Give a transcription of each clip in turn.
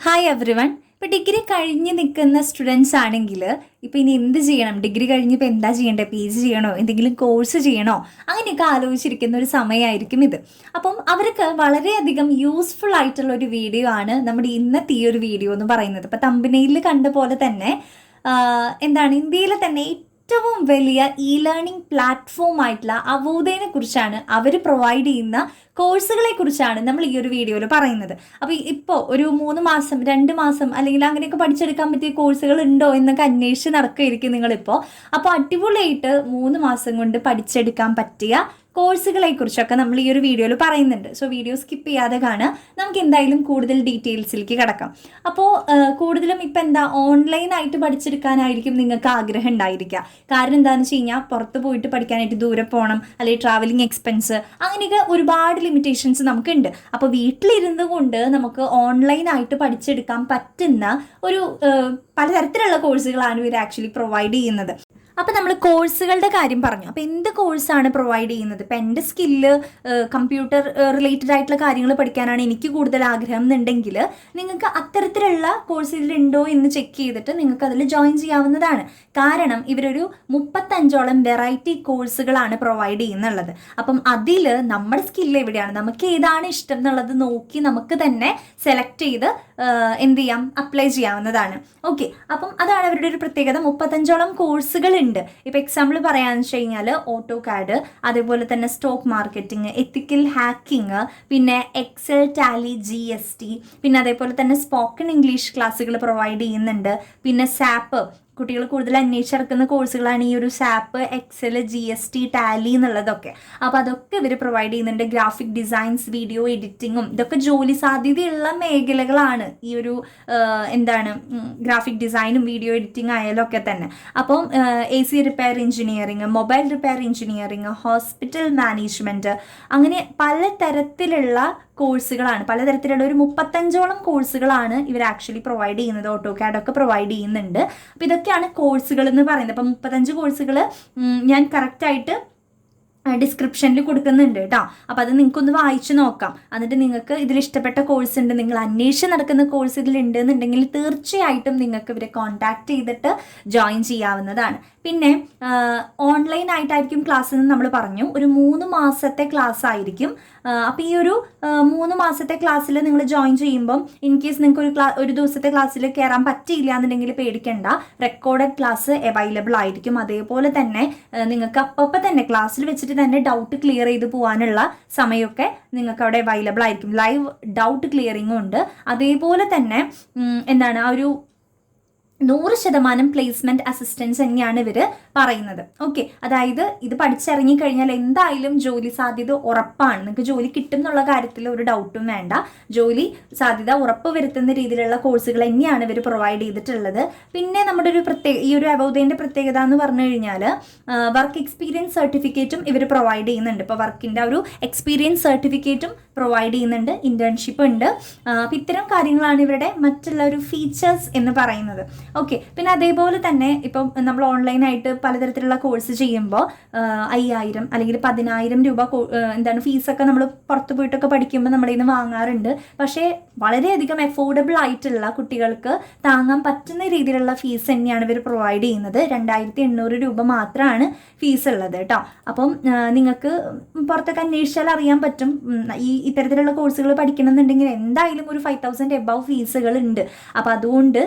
Hi every one. ഇപ്പോൾ degree കഴിഞ്ഞ് നിൽക്കുന്ന സ്റ്റുഡൻസ് ആണെങ്കിൽ ഇപ്പോൾ ഇനി എന്ത് ചെയ്യണം, ഡിഗ്രി കഴിഞ്ഞിപ്പോൾ എന്താ ചെയ്യേണ്ടത്, PG ചെയ്യണോ, എന്തെങ്കിലും കോഴ്സ് ചെയ്യണോ, അങ്ങനെയൊക്കെ ആലോചിച്ചിരിക്കുന്ന ഒരു സമയമായിരിക്കും ഇത്. അപ്പം അവർക്ക് വളരെയധികം യൂസ്ഫുൾ ആയിട്ടുള്ള ഒരു വീഡിയോ ആണ് നമ്മുടെ ഇന്നത്തെ ഈ ഒരു വീഡിയോ എന്ന് പറയുന്നത്. ഇപ്പോൾ തമ്പനയിൽ കണ്ട പോലെ തന്നെ എന്താണ് ഇന്ത്യയിലെ തന്നെ ഏറ്റവും വലിയ ലേണിംഗ് പ്ലാറ്റ്ഫോം ആയിട്ടുള്ള അവോധയെ കുറിച്ചാണ്, അവർ പ്രൊവൈഡ് ചെയ്യുന്ന കോഴ്സുകളെ കുറിച്ചാണ് നമ്മൾ ഈ ഒരു വീഡിയോയിൽ പറയുന്നത്. അപ്പോൾ ഇപ്പോൾ ഒരു 3 മാസം 2 മാസം അല്ലെങ്കിൽ അങ്ങനെയൊക്കെ പഠിച്ചെടുക്കാൻ പറ്റിയ കോഴ്സുകൾ ഉണ്ടോ എന്നൊക്കെ അന്വേഷിച്ച് നടക്കുകയായിരിക്കും നിങ്ങളിപ്പോൾ. അപ്പോൾ അടിപൊളിയായിട്ട് 3 മാസം കൊണ്ട് പഠിച്ചെടുക്കാൻ പറ്റിയ കോഴ്സുകളെ കുറിച്ചൊക്കെ നമ്മൾ ഈ ഒരു വീഡിയോയിൽ പറയുന്നുണ്ട്. സോ വീഡിയോ സ്കിപ്പ് ചെയ്യാതെ കാണുക. നമുക്ക് എന്തായാലും കൂടുതൽ ഡീറ്റെയിൽസിലേക്ക് കിടക്കാം. അപ്പോൾ കൂടുതലും ഇപ്പം എന്താ ഓൺലൈനായിട്ട് പഠിച്ചെടുക്കാനായിരിക്കും നിങ്ങൾക്ക് ആഗ്രഹം ഉണ്ടായിരിക്കുക. കാരണം എന്താണെന്ന് വെച്ച് കഴിഞ്ഞാൽ പുറത്ത് പോയിട്ട് പഠിക്കാനായിട്ട് ദൂരെ പോകണം, അല്ലെങ്കിൽ ട്രാവലിംഗ് എക്സ്പെൻസ്, അങ്ങനെയൊക്കെ ഒരുപാട് ലിമിറ്റേഷൻസ് നമുക്കുണ്ട്. അപ്പോൾ വീട്ടിലിരുന്ന് കൊണ്ട് നമുക്ക് ഓൺലൈനായിട്ട് പഠിച്ചെടുക്കാൻ പറ്റുന്ന ഒരു പലതരത്തിലുള്ള കോഴ്സുകളാണ് ഇവർ ആക്ച്വലി പ്രൊവൈഡ് ചെയ്യുന്നത്. അപ്പോൾ നമ്മൾ കോഴ്സുകളുടെ കാര്യം പറഞ്ഞു. അപ്പോൾ എന്ത് കോഴ്സാണ് പ്രൊവൈഡ് ചെയ്യുന്നത്? ഇപ്പോൾ എൻ്റെ സ്കില്ല് കമ്പ്യൂട്ടർ റിലേറ്റഡ് ആയിട്ടുള്ള കാര്യങ്ങൾ പഠിക്കാനാണ് എനിക്ക് കൂടുതൽ ആഗ്രഹം എന്നുണ്ടെങ്കിൽ നിങ്ങൾക്ക് അത്തരത്തിലുള്ള കോഴ്സുകളുണ്ടോ എന്ന് ചെക്ക് ചെയ്തിട്ട് നിങ്ങൾക്ക് അതിൽ ജോയിൻ ചെയ്യാവുന്നതാണ്. കാരണം ഇവരൊരു 35ഓളം വെറൈറ്റി കോഴ്സുകളാണ് പ്രൊവൈഡ് ചെയ്യുന്നുള്ളത്. അപ്പം അതിൽ നമ്മുടെ സ്കില്ല് എവിടെയാണ്, നമുക്ക് ഏതാണ് ഇഷ്ടം എന്നുള്ളത് നോക്കി നമുക്ക് തന്നെ സെലക്ട് ചെയ്ത് എന്ത് ചെയ്യാം, അപ്ലൈ ചെയ്യാവുന്നതാണ്. ഓക്കെ, അപ്പം അതാണ് അവരുടെ ഒരു പ്രത്യേകത. 35ഓളം കോഴ്സുകൾ ഉണ്ട്. ഇപ്പോൾ എക്സാമ്പിൾ പറയാന്ന് വെച്ച് കഴിഞ്ഞാൽ ഓട്ടോകാഡ്, അതേപോലെ തന്നെ സ്റ്റോക്ക് മാർക്കറ്റിംഗ്, എത്തിക്കൽ ഹാക്കിംഗ്, പിന്നെ എക്സൽ, ടാലി, GST, പിന്നെ അതേപോലെ തന്നെ സ്പോക്കൺ ഇംഗ്ലീഷ് ക്ലാസ്സുകൾ പ്രൊവൈഡ് ചെയ്യുന്നുണ്ട്. പിന്നെ സാപ്പ്, കുട്ടികൾ കൂടുതൽ അന്വേഷിച്ചിറക്കുന്ന കോഴ്സുകളാണ് ഈ ഒരു സാപ്പ്, എക്സൽ, GST, ടാലി എന്നുള്ളതൊക്കെ. അപ്പോൾ അതൊക്കെ ഇവർ പ്രൊവൈഡ് ചെയ്യുന്നുണ്ട്. ഗ്രാഫിക് ഡിസൈൻസ്, വീഡിയോ എഡിറ്റിങ്ങും, ഇതൊക്കെ ജോലി സാധ്യതയുള്ള മേഖലകളാണ്. ഈ ഒരു ഗ്രാഫിക് ഡിസൈനും വീഡിയോ എഡിറ്റിംഗ് ആയാലും ഒക്കെ തന്നെ. അപ്പം AC repair engineering, mobile repair engineering, hospital management, അങ്ങനെ പലതരത്തിലുള്ള കോഴ്സുകളാണ്, പലതരത്തിലുള്ള ഒരു 35ഓളം കോഴ്സുകളാണ് ഇവർ ആക്ച്വലി പ്രൊവൈഡ് ചെയ്യുന്നത്. ഓട്ടോകാഡൊക്കെ പ്രൊവൈഡ് ചെയ്യുന്നുണ്ട്. അപ്പോൾ ഇതൊക്കെയാണ് കോഴ്സുകൾ എന്ന് പറയുന്നത്. അപ്പം 35 കോഴ്സുകൾ ഞാൻ കറക്റ്റായിട്ട് ഡിസ്ക്രിപ്ഷനിൽ കൊടുക്കുന്നുണ്ട് കേട്ടോ. അപ്പോൾ അത് നിങ്ങൾക്കൊന്ന് വായിച്ച് നോക്കാം. എന്നിട്ട് നിങ്ങൾക്ക് ഇതിൽ ഇഷ്ടപ്പെട്ട കോഴ്സ് ഉണ്ട്, നിങ്ങൾ അന്വേഷിച്ച് നടക്കുന്ന കോഴ്സ് ഇതിലുണ്ട് എന്നുണ്ടെങ്കിൽ തീർച്ചയായിട്ടും നിങ്ങൾക്ക് ഇവരെ കോൺടാക്ട് ചെയ്തിട്ട് ജോയിൻ ചെയ്യാവുന്നതാണ്. പിന്നെ ഓൺലൈനായിട്ടായിരിക്കും ക്ലാസ് എന്ന് നമ്മൾ പറഞ്ഞു. ഒരു 3 മാസത്തെ ക്ലാസ് ആയിരിക്കും. അപ്പോൾ ഈ ഒരു 3 മാസത്തെ ക്ലാസ്സിൽ നിങ്ങൾ ജോയിൻ ചെയ്യുമ്പം ഇൻ കേസ് നിങ്ങൾക്ക് ഒരു ദിവസത്തെ ക്ലാസ്സിൽ കയറാൻ പറ്റിയില്ല എന്നുണ്ടെങ്കിൽ പേടിക്കേണ്ട, റെക്കോർഡഡ് ക്ലാസ് അവൈലബിൾ ആയിരിക്കും. അതേപോലെ തന്നെ നിങ്ങൾക്ക് അപ്പം തന്നെ ക്ലാസ്സിൽ വെച്ചിട്ട് തന്നെ ഡൗട്ട് ക്ലിയർ ചെയ്ത് പോകാനുള്ള സമയമൊക്കെ നിങ്ങൾക്ക് അവിടെ അവൈലബിൾ ആയിരിക്കും. ലൈവ് ഡൗട്ട് ക്ലിയറിങ്ങും ഉണ്ട്. അതേപോലെ തന്നെ ആ ഒരു 100% പ്ലേസ്മെന്റ് അസിസ്റ്റൻസ് തന്നെയാണ് ഇവർ പറയുന്നത്. ഓക്കെ, അതായത് ഇത് പഠിച്ചിറങ്ങി കഴിഞ്ഞാൽ എന്തായാലും ജോലി സാധ്യത ഉറപ്പാണ്. നിങ്ങൾക്ക് ജോലി കിട്ടും എന്നുള്ള കാര്യത്തിൽ ഒരു ഡൗട്ടും വേണ്ട. ജോലി സാധ്യത ഉറപ്പ് വരുത്തുന്ന രീതിയിലുള്ള കോഴ്സുകൾ തന്നെയാണ് ഇവർ പ്രൊവൈഡ് ചെയ്തിട്ടുള്ളത്. പിന്നെ നമ്മുടെ ഒരു ഈ ഒരു അവോധയുടെ പ്രത്യേകത എന്ന് പറഞ്ഞു കഴിഞ്ഞാൽ വർക്ക് എക്സ്പീരിയൻസ് സർട്ടിഫിക്കറ്റും ഇവർ പ്രൊവൈഡ് ചെയ്യുന്നുണ്ട്. ഇപ്പോൾ വർക്കിൻ്റെ ഒരു എക്സ്പീരിയൻസ് സർട്ടിഫിക്കറ്റും പ്രൊവൈഡ് ചെയ്യുന്നുണ്ട്, ഇന്റേൺഷിപ്പ് ഉണ്ട്. അപ്പം ഇത്തരം കാര്യങ്ങളാണ് ഇവരുടെ മറ്റുള്ള ഒരു ഫീച്ചേഴ്സ് എന്ന് പറയുന്നത്. ഓക്കെ, പിന്നെ അതേപോലെ തന്നെ ഇപ്പം നമ്മൾ ഓൺലൈനായിട്ട് പലതരത്തിലുള്ള കോഴ്സ് ചെയ്യുമ്പോൾ 5000 അല്ലെങ്കിൽ 10000 രൂപ ഫീസൊക്കെ നമ്മൾ പുറത്ത് പോയിട്ടൊക്കെ പഠിക്കുമ്പോൾ നമ്മളിൽ നിന്ന് വാങ്ങാറുണ്ട്. പക്ഷേ വളരെയധികം അഫോർഡബിൾ ആയിട്ടുള്ള കുട്ടികൾക്ക് താങ്ങാൻ പറ്റുന്ന രീതിയിലുള്ള ഫീസ് തന്നെയാണ് ഇവർ പ്രൊവൈഡ് ചെയ്യുന്നത്. 2800 രൂപ മാത്രമാണ് ഫീസ് ഉള്ളത് കേട്ടോ. അപ്പം നിങ്ങൾക്ക് പുറത്തൊക്കെ അന്വേഷിച്ചാൽ അറിയാൻ പറ്റും. ഇത്തരത്തിലുള്ള കോഴ്സുകൾ പഠിക്കണമെന്നുണ്ടെങ്കിൽ എന്തായാലും ഒരു 5000 എബവ് ഫീസുകൾ ഉണ്ട്. അപ്പോൾ അതുകൊണ്ട്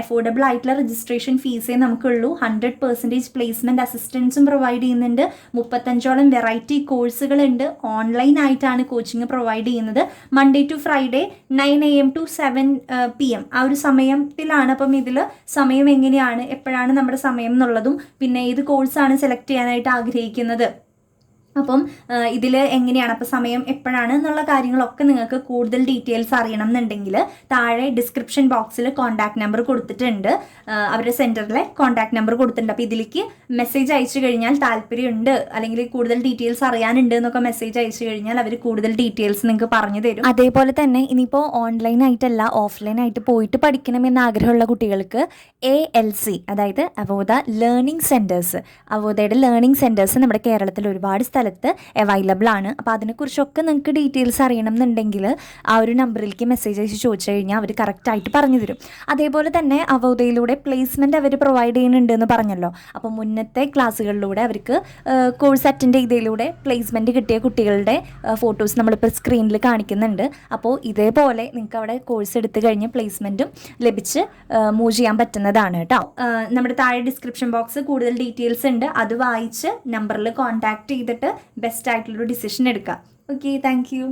അഫോർഡബിൾ ആയിട്ടുള്ള രജിസ്ട്രേഷൻ ഫീസേ നമുക്കുള്ളൂ. 100% പ്ലേസ്മെന്റ് അസിസ്റ്റൻസും പ്രൊവൈഡ് ചെയ്യുന്നുണ്ട്. 35ഓളം വെറൈറ്റി കോഴ്സുകളുണ്ട്. ഓൺലൈനായിട്ടാണ് കോച്ചിങ് പ്രൊവൈഡ് ചെയ്യുന്നത്. Monday to Friday 9 AM to 7 PM ആ ഒരു സമയത്തിലാണ്. അപ്പം ഇതിൽ സമയം എങ്ങനെയാണ്, എപ്പോഴാണ് നമ്മുടെ സമയം എന്നുള്ളതും, പിന്നെ ഏത് കോഴ്സാണ് സെലക്ട് ചെയ്യാനായിട്ട് ആഗ്രഹിക്കുന്നത്, അപ്പം ഇതിൽ എങ്ങനെയാണ്, അപ്പോൾ സമയം എപ്പോഴാണ് എന്നുള്ള കാര്യങ്ങളൊക്കെ നിങ്ങൾക്ക് കൂടുതൽ ഡീറ്റെയിൽസ് അറിയണം എന്നുണ്ടെങ്കിൽ താഴെ ഡിസ്ക്രിപ്ഷൻ ബോക്സിൽ കോൺടാക്ട് നമ്പർ കൊടുത്തിട്ടുണ്ട്. അവരുടെ സെൻറ്ററിലെ കോൺടാക്ട് നമ്പർ കൊടുത്തിട്ടുണ്ട്. അപ്പോൾ ഇതിലേക്ക് മെസ്സേജ് അയച്ചു കഴിഞ്ഞാൽ താല്പര്യമുണ്ട് അല്ലെങ്കിൽ കൂടുതൽ ഡീറ്റെയിൽസ് അറിയാനുണ്ട് എന്നൊക്കെ മെസ്സേജ് അയച്ചു കഴിഞ്ഞാൽ അവർ കൂടുതൽ ഡീറ്റെയിൽസ് നിങ്ങൾക്ക് പറഞ്ഞു തരും. അതേപോലെ തന്നെ ഇനിയിപ്പോൾ ഓൺലൈനായിട്ടല്ല ഓഫ്ലൈനായിട്ട് പോയിട്ട് പഠിക്കണമെന്ന് ആഗ്രഹമുള്ള കുട്ടികൾക്ക് ALC, അതായത് അവോധ ലേണിംഗ് സെൻറ്റേഴ്സ്, അവോധയുടെ ലേണിംഗ് സെൻറ്റേഴ്സ് നമ്മുടെ കേരളത്തിൽ ഒരുപാട് സ്ഥലം സ്ഥലത്ത് അവൈലബിൾ ആണ്. അപ്പോൾ അതിനെക്കുറിച്ചൊക്കെ നിങ്ങൾക്ക് ഡീറ്റെയിൽസ് അറിയണം എന്നുണ്ടെങ്കിൽ ആ ഒരു നമ്പറിലേക്ക് മെസ്സേജ് അയച്ച് ചോദിച്ചു കഴിഞ്ഞാൽ അവർ കറക്റ്റായിട്ട് പറഞ്ഞു തരും. അതേപോലെ തന്നെ അവോധയിലൂടെ പ്ലേസ്മെൻറ്റ് അവർ പ്രൊവൈഡ് ചെയ്യുന്നുണ്ട് എന്ന് പറഞ്ഞല്ലോ. അപ്പോൾ മുന്നത്തെ ക്ലാസ്സുകളിലൂടെ അവർക്ക് കോഴ്സ് അറ്റൻഡ് ചെയ്തതിലൂടെ പ്ലേസ്മെൻറ്റ് കിട്ടിയ കുട്ടികളുടെ ഫോട്ടോസ് നമ്മളിപ്പോൾ സ്ക്രീനിൽ കാണിക്കുന്നുണ്ട്. അപ്പോൾ ഇതേപോലെ നിങ്ങൾക്ക് അവിടെ കോഴ്സ് എടുത്തു കഴിഞ്ഞ് പ്ലേസ്മെൻറ്റും ലഭിച്ച് മൂവ് ചെയ്യാൻ പറ്റുന്നതാണ് കേട്ടോ. നമ്മുടെ താഴെ ഡിസ്ക്രിപ്ഷൻ ബോക്സ് കൂടുതൽ ഡീറ്റെയിൽസ് ഉണ്ട്, അത് വായിച്ച് നമ്പറിൽ കോൺടാക്ട് ചെയ്തിട്ട് ബെസ്റ്റ് ആയിട്ടുള്ളൊരു ഡിസിഷൻ എടുക്കുക. Okay, thank you.